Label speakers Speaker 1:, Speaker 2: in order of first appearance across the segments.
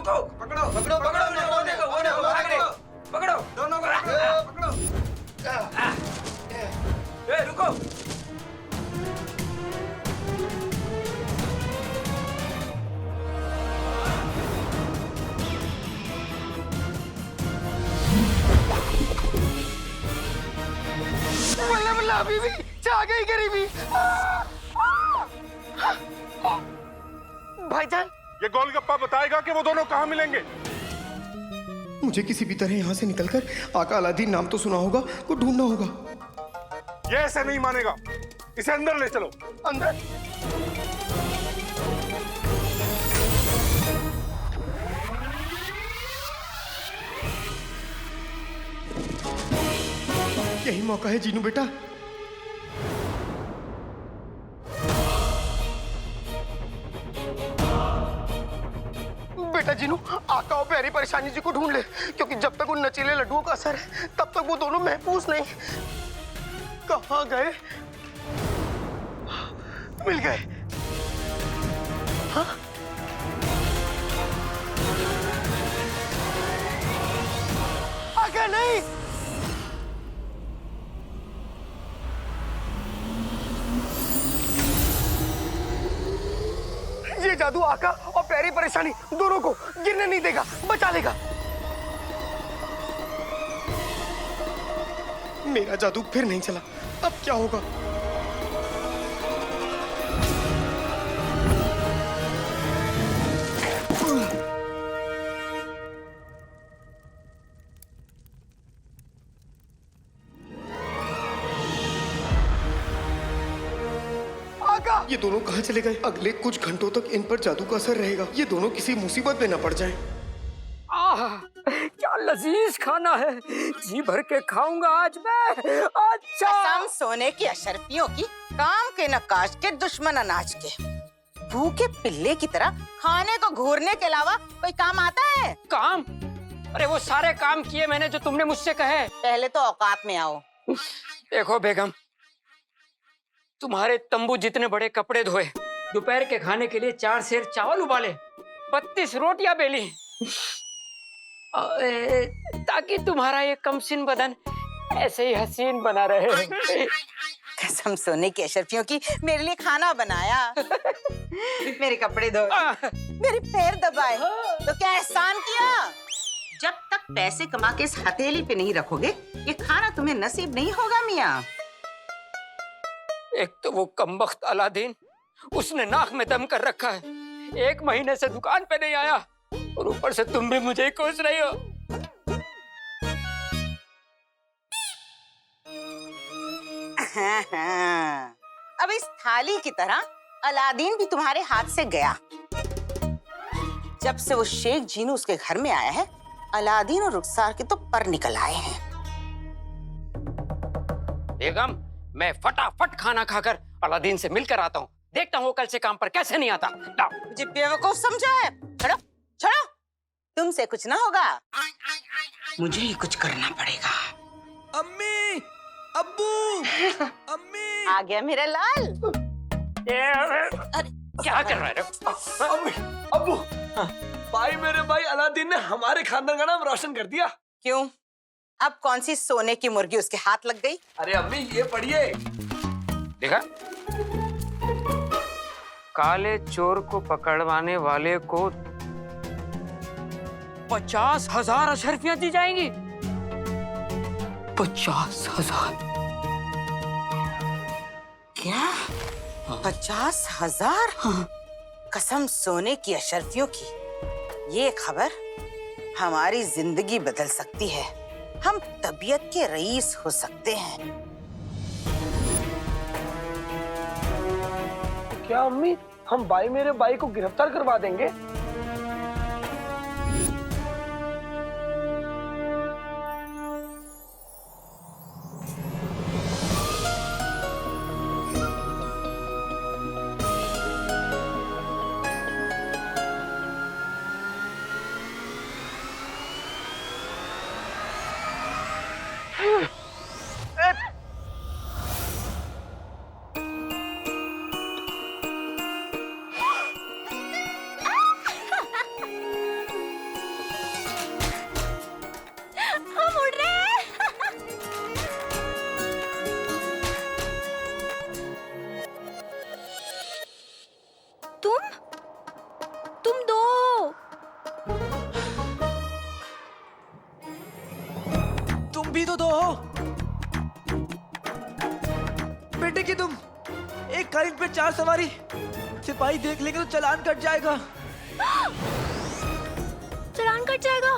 Speaker 1: रुको,
Speaker 2: पकड़ो
Speaker 1: पकड़ो पकड़ो, वो देखो भाग रहे, पकड़ो
Speaker 2: दोनों को पकड़ो।
Speaker 1: ए रुको।
Speaker 3: बल्ला बल्ला अभी भी चाह गई गरीबी। भाईजान,
Speaker 4: ये गोलगप्पा बताएगा कि वो दोनों कहाँ मिलेंगे।
Speaker 5: मुझे किसी भी तरह यहाँ से निकलकर आका अलादीन नाम तो सुना होगा, को ढूंढना होगा।
Speaker 4: ये ऐसे नहीं मानेगा, इसे अंदर ले चलो।
Speaker 5: अंदर? यही मौका है जीनू बेटा। बेटा जीनू, आका और प्यारी परेशानी जी को ढूंढ ले, क्योंकि जब तक उन नचीले लड्डुओं का असर है तब तक वो दोनों महफूज नहीं। कहाँ गए? मिल गए। हाँ? आका नहीं। ये जादू आका और प्यारी परेशानी दोनों को गिरने नहीं देगा, बचा लेगा। मेरा जादू फिर नहीं चला, अब क्या होगा? ये दोनों कहाँ चले गए? अगले कुछ घंटों तक इन पर जादू का असर रहेगा। ये दोनों किसी मुसीबत में न पड़ जाएं।
Speaker 6: आह, क्या लजीज खाना है, जी भर के खाऊंगा आज मैं। अच्छा,
Speaker 7: कसम सोने की अशरफियों की, काम के नकाश के दुश्मन अनाज के, भूखे पिल्ले की तरह खाने को घूरने के अलावा कोई काम आता है?
Speaker 6: काम? अरे वो सारे काम किए मैंने जो तुमने मुझसे कहे।
Speaker 7: पहले तो औकात में आओ।
Speaker 6: देखो बेगम, तुम्हारे तंबू जितने बड़े कपड़े धोए, दोपहर के खाने के लिए 4 सेर चावल उबाले, 32 रोटियां बेली, ताकि तुम्हारा ये कमसिन बदन ऐसे ही हसीन बना रहे।
Speaker 7: कसम सोने की अशरफियों की, मेरे लिए खाना बनाया, मेरे कपड़े धोए, मेरे पैर दबाए, तो क्या एहसान किया? जब तक पैसे कमा के इस हथेली पे नहीं रखोगे, ये खाना तुम्हें नसीब नहीं होगा मियाँ।
Speaker 6: एक तो वो कमबख्त अलादीन, उसने नाक में दम कर रखा है, 1 महीने से दुकान पे नहीं आया, और ऊपर से तुम भी मुझे ही कोस रही हो।
Speaker 7: अब इस थाली की तरह अलादीन भी तुम्हारे हाथ से गया। जब से वो शेख जीनू उसके घर में आया है, अलादीन और रुखसार के तो पर निकल आए हैं।
Speaker 6: बेगम, मैं फटाफट खाना खाकर अलादीन से मिलकर आता हूँ, देखता हूँ कल से काम पर कैसे नहीं आता।
Speaker 7: मुझे बेवकूफ समझा है? छोड़ो, छोड़ो, तुमसे कुछ ना होगा, मुझे ही कुछ करना पड़ेगा।
Speaker 1: अम्मी, अब्बू, अम्मी,
Speaker 7: आ गया मेरा लाल।
Speaker 6: अरे क्या कर रहा है?
Speaker 1: अम्मी, अब्बू, भाई अलादीन ने हमारे खानदान का नाम रोशन कर दिया।
Speaker 7: क्यों? अब कौन सी सोने की मुर्गी उसके हाथ लग गई?
Speaker 1: अरे अम्मी, ये पढ़िए।
Speaker 6: देखा, काले चोर को पकड़वाने वाले को 50,000 अशरफियां दी जाएंगी। 50,000?
Speaker 7: क्या? 50,000?
Speaker 6: हाँ।
Speaker 7: कसम सोने की अशरफियों की, ये खबर हमारी जिंदगी बदल सकती है। हम तबीयत के रईस हो सकते हैं।
Speaker 1: क्या अम्मी, हम मेरे भाई को गिरफ्तार करवा देंगे? भी तो दो। बेटे की तुम, एक कालीन पे 4 सवारी, सिपाही देख लेंगे तो चालान कट जाएगा।
Speaker 2: चालान कट जाएगा।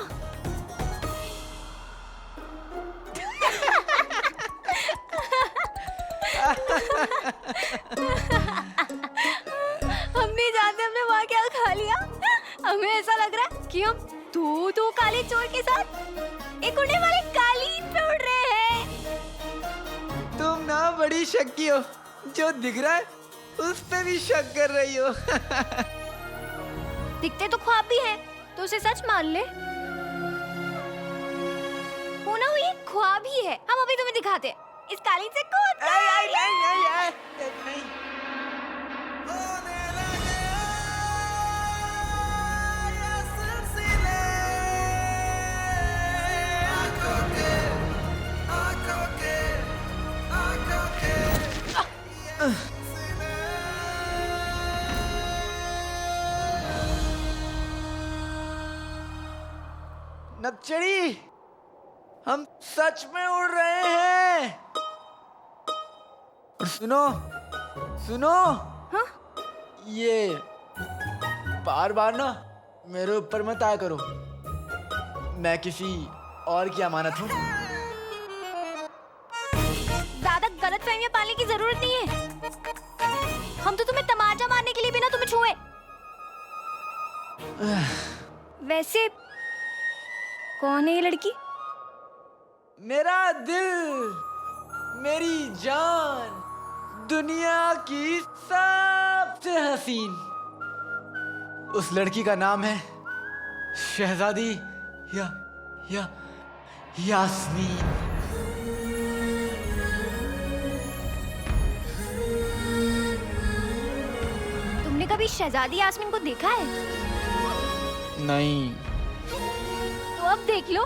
Speaker 2: हम नहीं जानते हमने वहाँ क्या खा लिया। हमें ऐसा लग रहा है कि हम दो काले चोर के साथ एक उड़ने वाले कालीन पे उड़ रहे हैं।
Speaker 1: तुम ना बड़ी शक्की हो, जो दिख रहा है उस पे भी शक कर रही हो।
Speaker 2: दिखते तो ख्वाब भी है, तो उसे सच मान ले। होना हुई एक ख्वाब ही है। हम अभी तुम्हें दिखाते हैं। इस कालीन से कूद।
Speaker 1: नक्चड़ी, हम सच में उड़ रहे हैं। और सुनो सुनो,
Speaker 2: हाँ?
Speaker 1: ये बार बार ना मेरे ऊपर मत आया करो। मैं किसी और की अमानत हूँ।
Speaker 2: ज्यादा गलतफहमियां पालने की जरूरत नहीं है। हम तो तुम्हें तमाचा मारने के लिए भी ना तुम्हें छुए। वैसे कौन है ये लड़की?
Speaker 1: मेरा दिल, मेरी जान, दुनिया की सबसे हसीन। उस लड़की का नाम है शहजादी यास्मीन।
Speaker 2: तुमने कभी शहजादी यास्मीन को देखा है?
Speaker 1: नहीं।
Speaker 2: तो अब देख लो,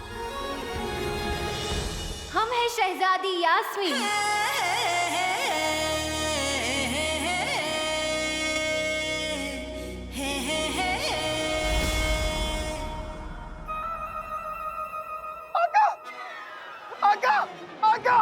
Speaker 2: हम हैं शहजादी यास्मीन।
Speaker 5: आका, आका, आका।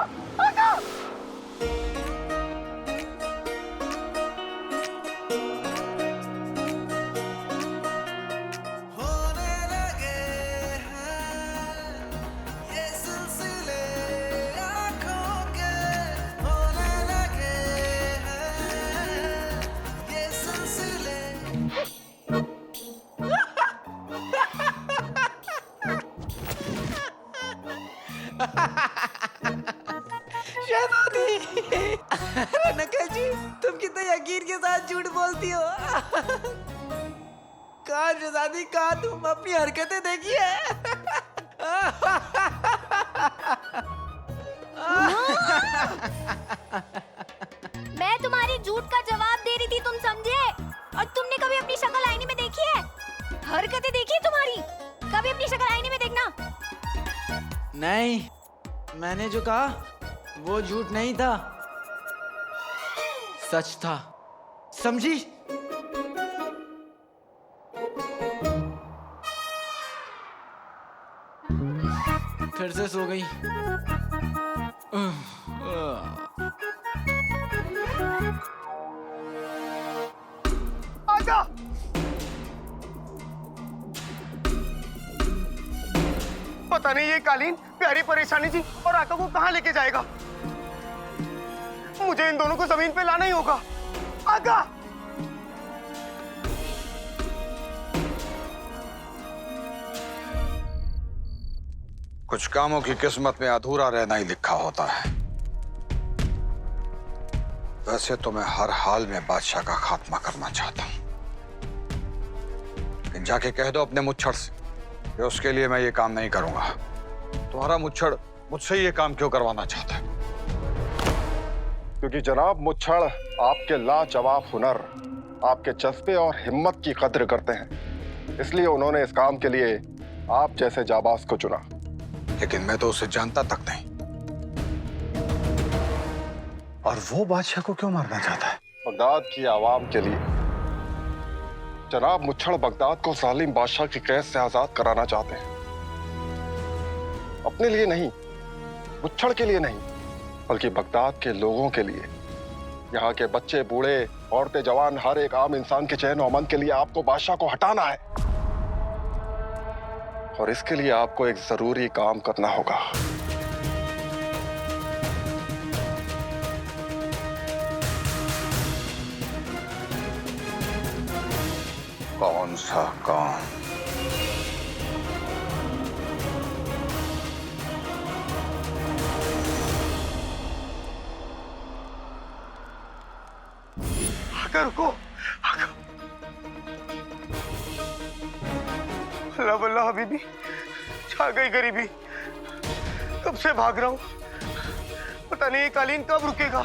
Speaker 1: अरे नकल जी, तुम कितने यकीन के साथ झूठ बोलती हो। कहाँ शहजादी, कहाँ तुम अपनी हरकतें देखिए।
Speaker 2: मैं तुम्हारी झूठ का जवाब दे रही थी, तुम समझे? और तुमने कभी अपनी शक्ल आईने में देखी है? हरकतें देखी है तुम्हारी? कभी अपनी शक्ल आईने में देखना।
Speaker 1: नहीं, मैंने जो कहा वो झूठ नहीं था, सच था। समझी? फिर से सो गई।
Speaker 5: आका, पता नहीं ये कालीन प्यारी परेशानी जी और आका को कहाँ लेके जाएगा। मुझे इन दोनों को जमीन पे लाना ही होगा। आका,
Speaker 8: कुछ कामों की किस्मत में अधूरा रहना ही लिखा होता है। वैसे तो मैं हर हाल में बादशाह का खात्मा करना चाहता हूं, लेकिन जाके कह दो अपने मुच्छड़ से कि उसके लिए मैं ये काम नहीं करूंगा। तुम्हारा मुच्छड़ मुझसे ये काम क्यों करवाना चाहता है?
Speaker 4: क्योंकि जनाब मुच्छड़ आपके लाजवाब हुनर, आपके जज्बे और हिम्मत की कद्र करते हैं, इसलिए उन्होंने इस काम के लिए आप जैसे जाबाज को चुना।
Speaker 8: लेकिन मैं तो उसे जानता तक नहीं। और वो बादशाह को क्यों मारना चाहता है?
Speaker 4: बगदाद की आवाम के लिए। जनाब मुच्छड़ बगदाद को जालिम बादशाह की कैद से आजाद कराना चाहते हैं, अपने लिए नहीं मुच्छड़ के लिए नहीं, बल्कि बगदाद के लोगों के लिए, यहाँ के बच्चे, बूढ़े, औरतें, जवान, हर एक आम इंसान के चैन और अमन के लिए आपको बादशाह को हटाना है। और इसके लिए आपको एक जरूरी काम करना होगा।
Speaker 8: कौन सा काम?
Speaker 5: आका रुको, आका। अल्लाह बल्ला हबीबी, छा गई गरीबी। कब से भाग रहा हूँ, पता नहीं ये कालीन कब रुकेगा।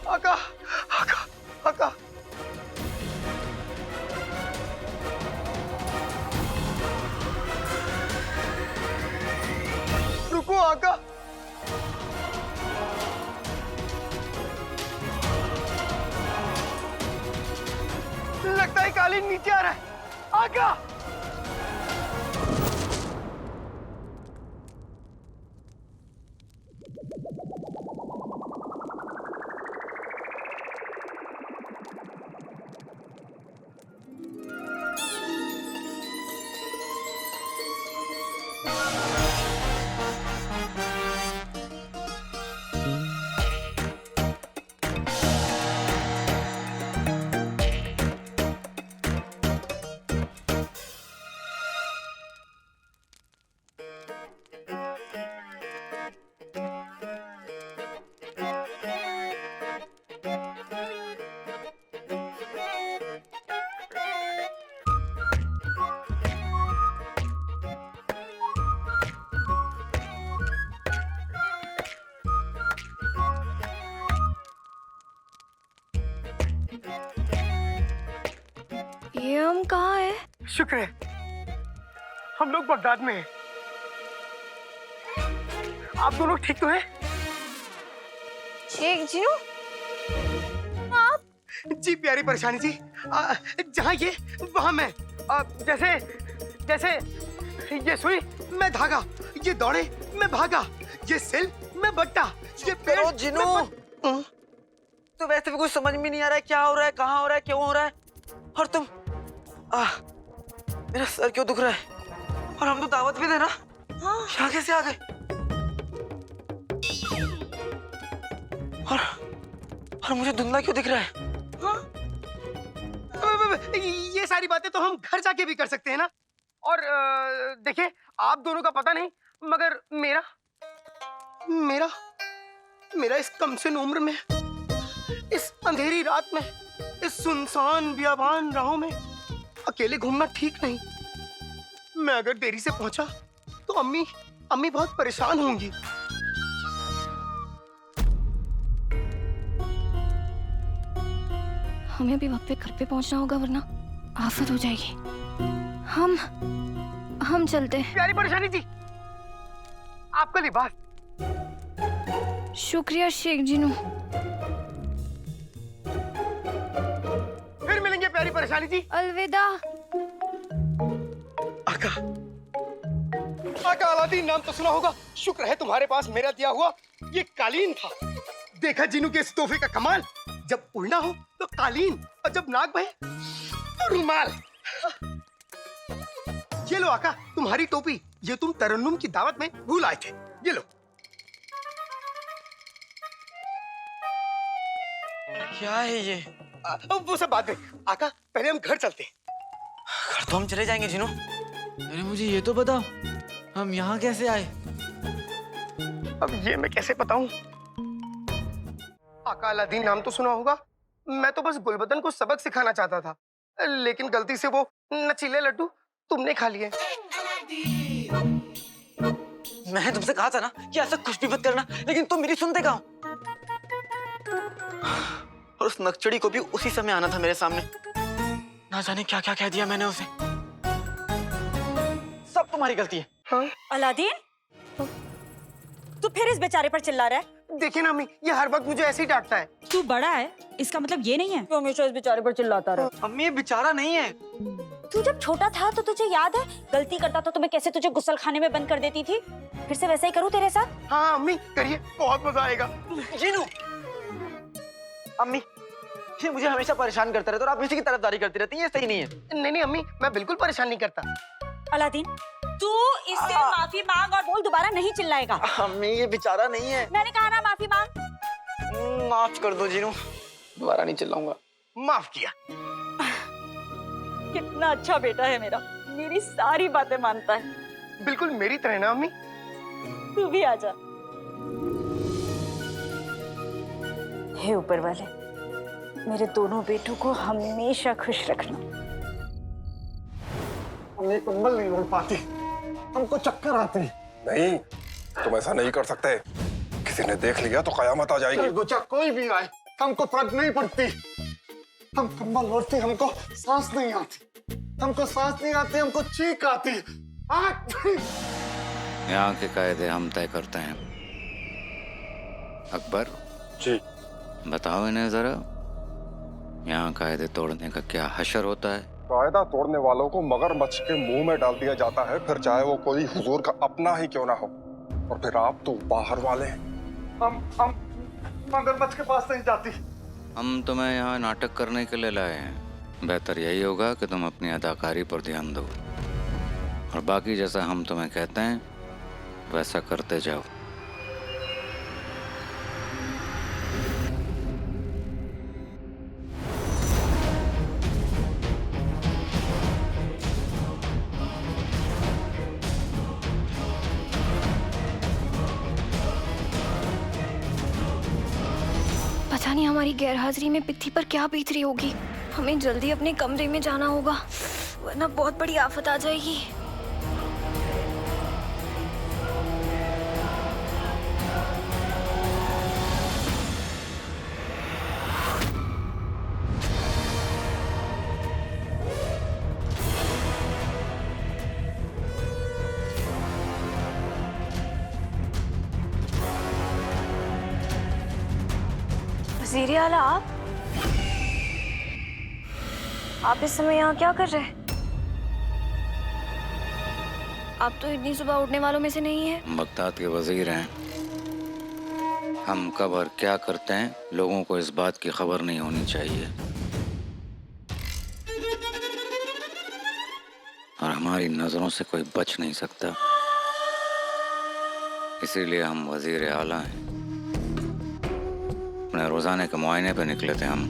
Speaker 5: आका, आका, आका। रुको आका। लगता है कालीन नीचे आ रहा है। आका।
Speaker 2: ये हम कहाँ है?
Speaker 5: शुक्र है हम लोग बगदाद में हैं। आप दोनों ठीक तो हैं?
Speaker 2: शेख जीनू, आप?
Speaker 5: जी प्यारी परेशानी जी, जहाँ ये वहाँ मैं। जैसे जैसे ये सुई मैं धागा, ये दौड़े मैं भागा, ये सिल मैं बट्टा, ये पेड़
Speaker 1: जिनू, तो वैसे भी कुछ समझ में नहीं आ रहा है क्या हो रहा है, कहाँ हो रहा है, क्यों हो रहा है। और तुम मेरा सर क्यों दुख रहा है? और हम तो दावत में थे ना, यहाँ कैसे आ गए? और मुझे धुंधला क्यों दिख रहा है?
Speaker 5: ये सारी बातें तो हम घर जाके भी कर सकते हैं ना। और देखिए, आप दोनों का पता नहीं, मगर मेरा मेरा मेरा इस कमसिन उम्र में, इस अंधेरी रात में, इस सुनसान बियाबान राहों में अकेले घूमना ठीक नहीं। मैं अगर देरी से पहुंचा तो अम्मी बहुत परेशान होंगी।
Speaker 2: हमें भी वक्त पे घर पे पहुंचना होगा, वरना आफत हो जाएगी। हम चलते हैं।
Speaker 5: प्यारी परेशानी जी, आपका लिबास।
Speaker 2: शुक्रिया शेख जीनू।
Speaker 5: फिर मिलेंगे प्यारी परेशानी जी।
Speaker 2: अलविदा।
Speaker 5: आका, आका अलादीन नाम तो सुना होगा। शुक्र है तुम्हारे पास मेरा दिया हुआ ये कालीन था। देखा जीनू के इस तोहफे का कमाल, जब उड़ना हो तो कालीन, और जब नाक बहे तो रुमाल। ये लो आका, तुम्हारी टोपी, ये तुम तरन्नुम की दावत में भूल आए थे। ये लो।
Speaker 1: क्या है ये?
Speaker 5: वो सब बात गई आका, पहले हम घर चलते हैं।
Speaker 1: घर तो हम चले जाएंगे जिनू। अरे मुझे ये तो बताओ, हम यहाँ कैसे आए?
Speaker 5: अब ये मैं कैसे बताऊं? आका अलादीन नाम तो सुना होगा। मैं तो बस गुलबदन को सबक सिखाना चाहता था, लेकिन गलती से वो नचीले लड्डू तुमने खा लिए।
Speaker 1: मैंने तुमसे कहा था ना कि ऐसा कुछ भी मत करना, लेकिन तुम मेरी सुनते कहाँ? और उस नक्चड़ी को भी उसी समय आना था मेरे सामने। ना जाने क्या क्या कह दिया मैंने उसे। सब तुम्हारी गलती है।
Speaker 5: हाँ?
Speaker 9: अलादीन, तू फिर इस बेचारे पर चिल्ला रहा है?
Speaker 5: देखिए ना अम्मी, ये हर वक्त मुझे ऐसे ही डांटता है।
Speaker 9: तू बड़ा है, इसका मतलब ये नहीं है तू हमेशा इस बेचारे पर चिल्लाता रहे।
Speaker 1: अम्मी ये बेचारा नहीं है,
Speaker 9: तू जब छोटा था तो तुझे याद है गलती करता था तो मैं कैसे तुझे गुसल खाने में बंद कर देती थी? फिर से वैसा ही करूं तेरे साथ?
Speaker 5: हाँ अम्मी करिए, बहुत मजा आएगा।
Speaker 1: जीनू, अम्मी ये मुझे हमेशा परेशान करता रहता है और आप इसी की तरफदारी करती रहती हैं, ये सही नहीं है।
Speaker 5: नहीं अम्मी, मैं बिल्कुल परेशान नहीं करता।
Speaker 9: अलादीन, तू इससे माफी मांग और बोल दोबारा नहीं चिल्लाएगा।
Speaker 1: अम्मी ये बेचारा नहीं है।
Speaker 9: मैंने कहा ना माफी मांग।
Speaker 1: माफ कर दो जीनू, दोबारा नहीं चिल्लाऊंगा।
Speaker 5: माफ किया।
Speaker 9: कितना अच्छा बेटा है मेरा, मेरी सारी बातें मानता है।
Speaker 5: बिल्कुल मेरी तरह ना अम्मी।
Speaker 9: तू भी आजा। हे ऊपर वाले, मेरे दोनों बेटों को हमेशा खुश रखना।
Speaker 3: हम ये कंबल नहीं ओढ़ पाती, हमको चक्कर आते हैं।
Speaker 4: नहीं, तुम ऐसा नहीं कर सकते। किसी ने देख लिया तो कयामत आ जाएगी।
Speaker 3: गुचा कोई भी आए, हमको फर्क नहीं पड़ती। हम कंबल ओढ़ते, हमको सांस नहीं आती, हमको सांस नहीं आती, हमको चीख आती।
Speaker 10: यहाँ के कायदे हम तय करते हैं। अकबर
Speaker 4: जी,
Speaker 10: बताओ इन्हें जरा, यहाँ कायदे तोड़ने का क्या हशर होता है?
Speaker 4: कायदा तोड़ने वालों को मगरमच्छ के मुंह में डाल दिया जाता है, फिर चाहे वो कोई हुजूर का अपना ही क्यों ना हो। और फिर आप तो बाहर वाले हैं।
Speaker 3: हम मगरमच्छ के पास नहीं जाती।
Speaker 10: हम तुम्हें यहाँ नाटक करने के लिए लाए हैं। बेहतर यही होगा कि तुम अपनी अदाकारी पर ध्यान दो और बाकी जैसा हम तुम्हें कहते हैं वैसा करते जाओ।
Speaker 2: पता नहीं हमारी गैरहाजिरी में पित्ती पर क्या बीत रही होगी। हमें जल्दी अपने कमरे में जाना होगा, वरना बहुत बड़ी आफत आ जाएगी। वज़ीर आला, आप इस समय यहाँ क्या कर रहे हैं? आप तो इतनी सुबह उठने वालों में से नहीं हैं।
Speaker 10: बगदाद के वजीर हैं। हम कब और क्या करते हैं लोगों को इस बात की खबर नहीं होनी चाहिए, और हमारी नजरों से कोई बच नहीं सकता। इसीलिए हम वजीर आला हैं। अपने रोजाने के मुआयने पे निकले थे हम।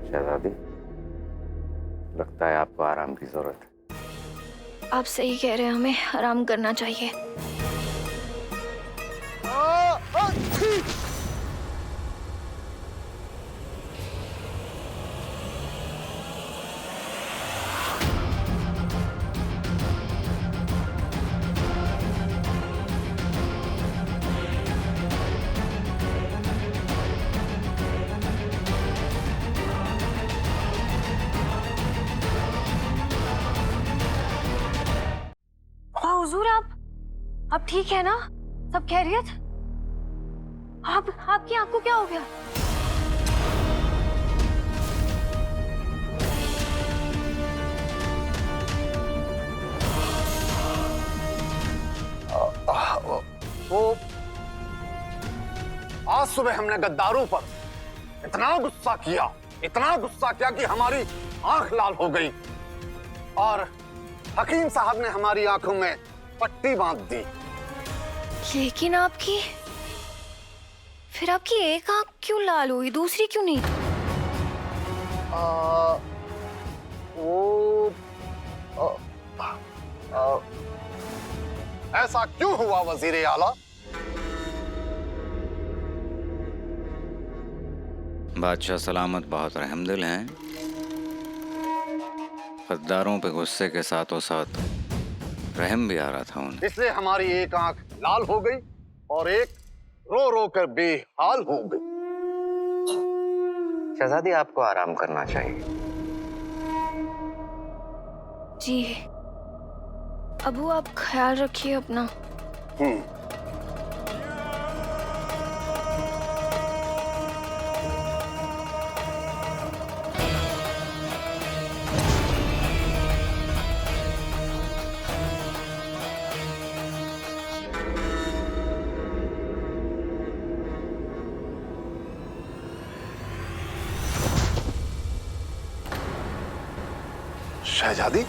Speaker 10: शहजादी, लगता है आपको आराम की जरूरत है।
Speaker 2: आप सही कह रहे हैं, हमें आराम करना चाहिए। हुजूर, आप ठीक है ना? सब खैरियत? आपकी आंख को क्या हो गया?
Speaker 3: वो आज सुबह हमने गद्दारों पर इतना गुस्सा किया कि हमारी आंख लाल हो गई और हकीम साहब ने हमारी आंखों में पट्टी बांध दी।
Speaker 2: लेकिन फिर आपकी एक आंख क्यों लाल हुई, दूसरी क्यों नहीं?
Speaker 3: ऐसा क्यों हुआ वजीर आला?
Speaker 10: बादशाह सलामत बहुत रहमदिल हैं। गद्दारों पे गुस्से के साथों साथ रहम भी आ रहा था उन्हें।
Speaker 3: इसलिए हमारी एक आंख लाल हो गई और एक रो रो कर बेहाल हो गई।
Speaker 10: शहजादी, आपको आराम करना चाहिए।
Speaker 2: जी अबू, आप ख्याल रखिए अपना।
Speaker 3: शहजादी